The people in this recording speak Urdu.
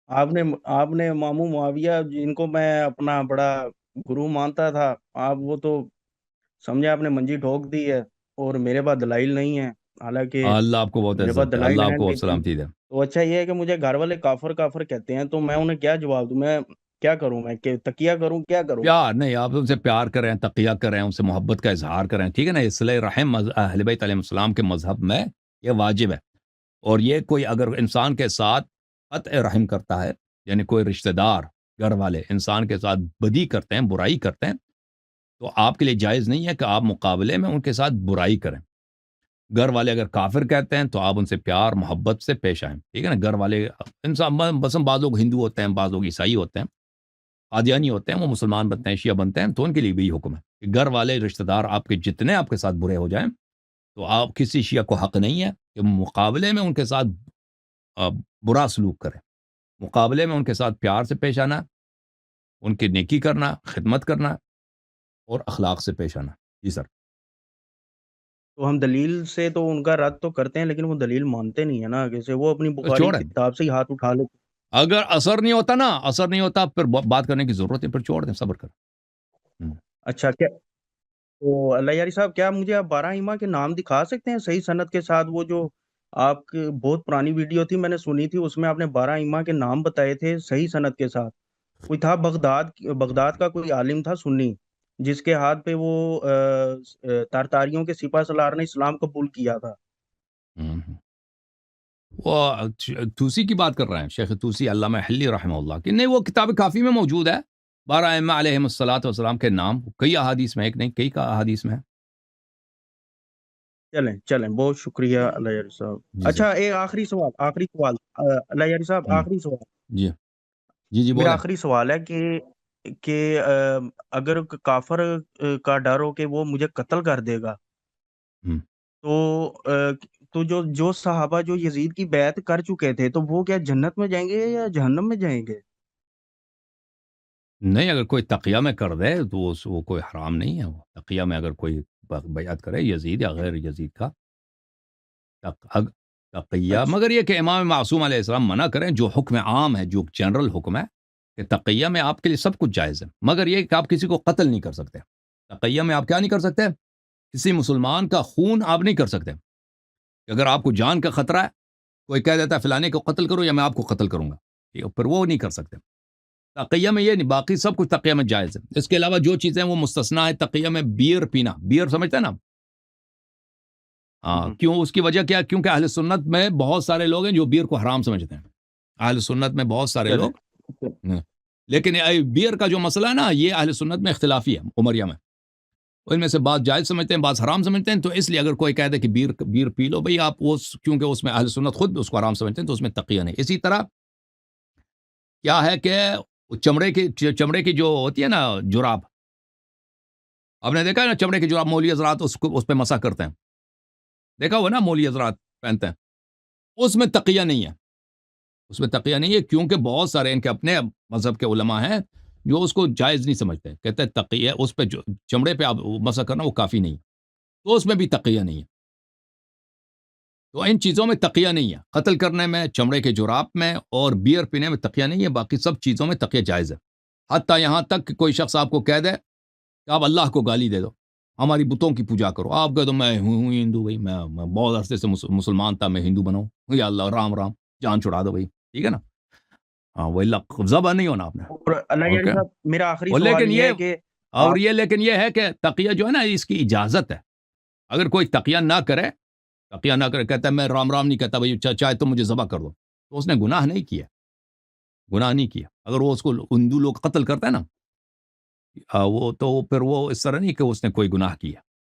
آپ نے ماموں معاویہ جن کو میں اپنا بڑا گرو مانتا تھا، آپ وہ تو سمجھے آپ نے منجی ٹھوک دی ہے، اور میرے پاس دلائل نہیں ہے، حالانکہ اللہ آپ کو بہت میرے پاس عزت دے، دلائل اللہ آپ ہیں کو اور لیکن سلامتی دے۔ تو اچھا یہ ہے کہ مجھے گھر والے کافر کافر کہتے ہیں، تو میں انہیں کیا جواب دوں؟ میں کیا کروں؟ میں کہ تقیہ کروں؟ کیا کروں؟ پیار نہیں، آپ ان سے پیار کریں، تقیہ کریں، ان سے محبت کا اظہار کریں، ٹھیک ہے نا؟ صلہ رحم اہل بیت علیہ السلام کے مذہب میں یہ واجب ہے۔ اور یہ کوئی اگر انسان کے ساتھ قطع رحم کرتا ہے، یعنی کوئی رشتہ دار گھر والے انسان کے ساتھ بدی کرتے ہیں، برائی کرتے ہیں، تو آپ کے لیے جائز نہیں ہے کہ آپ مقابلے میں ان کے ساتھ برائی کریں۔ گھر والے اگر کافر کہتے ہیں تو آپ ان سے پیار محبت سے پیش آئیں، ٹھیک ہے نا؟ گھر والے انسان بس بعض لوگ ہندو ہوتے ہیں، بعض لوگ عیسائی ہوتے ہیں، قادیانی ہوتے ہیں، وہ مسلمان بنتے ہیں، شیعہ بنتے ہیں، تو ان کے لیے بھی حکم ہے کہ گھر والے رشتہ دار آپ کے جتنے آپ کے ساتھ برے ہو جائیں، تو آپ کسی شیعہ کو حق نہیں ہے کہ مقابلے میں ان کے ساتھ آ، برا سلوک کریں، مقابلے میں ان کے ساتھ پیار سے پیش آنا، ان کی نیکی کرنا، خدمت کرنا اور اخلاق سے پیش آنا۔ جی سر۔ تو ہم دلیل سے تو ان کا رد تو کرتے ہیں، لیکن وہ دلیل مانتے نہیں ہے نا، جیسے وہ اپنی تو بخاری چھوڑیں، کی کتاب سے ہی ہاتھ اٹھا لیتے۔ اگر اثر نہیں ہوتا نا، اثر نہیں ہوتا، پھر بات کرنے کی ضرورت ہے، پھر چھوڑ دیں، صبر کریں۔ اچھا کیا تو اللہ یاری صاحب، کیا مجھے آپ 12 امام کے نام دکھا سکتے ہیں صحیح سند کے ساتھ؟ وہ جو آپ کی بہت پرانی ویڈیو تھی، میں نے سنی تھی، اس میں آپ نے 12 امام کے نام بتائے تھے صحیح سند کے ساتھ۔ کوئی تھا بغداد کا کوئی عالم تھا سنی، جس کے ہاتھ پہ وہ تارتاریوں کے سپہ سالار نے اسلام قبول کیا تھا۔ ہوں۔ وہ توسی کی بات کر رہے ہیں، شیخ توسی علامہ حلی رحمہ اللہ کی؟ نہیں، وہ کتاب کافی میں موجود ہے، 12 ائمہ علیہم الصلوۃ والسلام کے نام کئی احادیث میں، ایک نہیں کئی کا احادیث میں ہے۔ چلیں چلیں، بہت شکریہ اللہ یاری صاحب۔ جی سر۔ اچھا ایک آخری سوال اللہ یاری صاحب، ہوں، آخری سوال، جی جی جی میرا بولیں۔ آخری سوال ہے کہ اگر کافر کا ڈر ہو کہ وہ مجھے قتل کر دے گا، ہوں، تو تو جو صحابہ جو یزید کی بیعت کر چکے تھے، تو وہ کیا جنت میں جائیں گے یا جہنم میں جائیں گے؟ نہیں، اگر کوئی تقیہ میں کر دے تو وہ کوئی حرام نہیں ہے، وہ تقیہ میں اگر کوئی بیعت کرے یزید یا غیر یزید کا تقیہ، اچھا مگر یہ کہ امام معصوم علیہ السلام منع کریں، جو حکم عام ہے، جو جنرل حکم ہے کہ تقیہ میں آپ کے لیے سب کچھ جائز ہے، مگر یہ کہ آپ کسی کو قتل نہیں کر سکتے۔ تقیہ میں آپ کیا نہیں کر سکتے؟ کسی مسلمان کا خون آپ نہیں کر سکتے۔ اگر آپ کو جان کا خطرہ ہے، کوئی کہہ دیتا ہے فلانے کو قتل کرو یا میں آپ کو قتل کروں گا، ٹھیک ہے، پھر وہ نہیں کر سکتے۔ تقیہ میں یہ نہیں، باقی سب کچھ تقیہ میں جائز ہے۔ اس کے علاوہ جو چیزیں وہ مستثنا ہے تقیہ میں، بیئر پینا، بیئر سمجھتے ہیں نا؟ ہاں، ہوں، کیوں؟ اس کی وجہ کیا ہے؟ کیونکہ اہل سنت میں بہت سارے لوگ ہیں جو بیئر کو حرام سمجھتے ہیں، اہل سنت میں بہت سارے چلیں لوگ ہیں۔ لیکن بیئر کا جو مسئلہ ہے نا، یہ اہل سنت میں اختلافی ہے، عمریہ میں ان میں سے بعض جائز سمجھتے ہیں، بعض حرام سمجھتے ہیں، تو اس لیے اگر کوئی کہہ دے کہ بیئر پی لو بھئی آپ، کیونکہ اس میں اہل سنت خود اس کو حرام سمجھتے ہیں، تو اس میں تقیہ نہیں۔ اسی طرح کیا ہے کہ چمڑے کی جو ہوتی ہے نا جراب، آپ نے دیکھا ہے نا چمڑے کی جراب مولوی حضرات اس پہ مسح کرتے ہیں، دیکھا ہوا نا مولوی حضرات پہنتے ہیں، اس میں تقیہ نہیں ہے، اس میں تقیہ نہیں ہے، کیونکہ بہت سارے ان کے اپنے مذہب کے علماء ہیں جو اس کو جائز نہیں سمجھتے، کہتے ہیں تقیہ اس پہ جو چمڑے پہ آپ مسح کرنا وہ کافی نہیں ہے، تو اس میں بھی تقیہ نہیں ہے۔ تو ان چیزوں میں تقیہ نہیں ہے، قتل کرنے میں، چمڑے کے جراب میں اور بیئر پینے میں تقیہ نہیں ہے، باقی سب چیزوں میں تقیہ جائز ہے۔ حتیٰ یہاں تک کہ کوئی شخص آپ کو کہہ دے کہ آپ اللہ کو گالی دے دو، ہماری بتوں کی پوجا کرو، آپ کہہ دو میں ہوں ہندو بھائی، میں بہت عرصے سے مسلمان تھا، میں ہندو بناؤں، یا اللہ رام رام، جان چھڑا دو بھائی، ٹھیک ہے نا؟ ہاں، وہ اللہ ذبح نہیں ہونا آپ نے، اور اللہ یاری اوکے؟ صاحب، میرا آخری اور سوال لیکن یہ یہ ہے کہ اور آپ یہ لیکن یہ ہے کہ تقیہ جو ہے نا، اس کی اجازت ہے۔ اگر کوئی تقیہ نہ کرے، تقیہ نہ کرے، کہتا ہے میں رام رام نہیں کہتا بھائی، چاہے تم مجھے ذبح کر دو، تو اس نے گناہ نہیں کیا، گناہ نہیں کیا۔ اگر وہ اس کو ہندو لوگ قتل کرتا ہے نا، وہ تو پھر وہ اس طرح نہیں کہ اس نے کوئی گناہ کیا۔